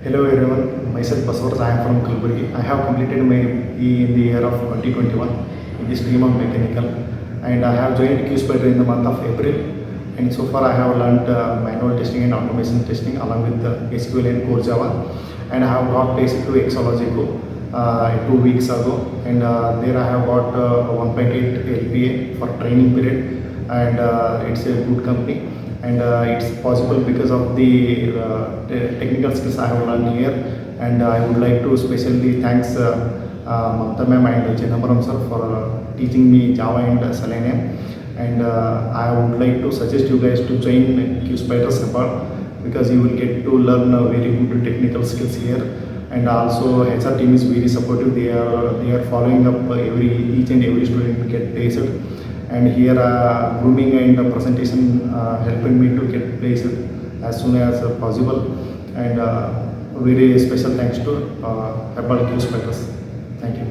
Hello everyone, myself BASAVARAJ, I am from Kalburgi. I have completed my BE in the year of 2021 in the stream of mechanical, and I have joined QSpiders in the month of April, and so far I have learned manual testing and automation testing along with SQL and core Java, and I have got basic to Exologico 2 weeks ago, and there I have got 1.8 LPA for training period, and it's a good company, and it's possible because of the technical skills I have learned here, and I would like to specially thanks Mamta ma'am and Chinambaram sir for teaching me Java and Selenium, and I would like to suggest you guys to join QSpiders Hebbal because you will get to learn very good technical skills here, and also HR team is very supportive. They are following up each and every student get placed, and here grooming and presentation helping me to get placed as soon as possible, and very special thanks to Hebbal QSpiders. Thank you.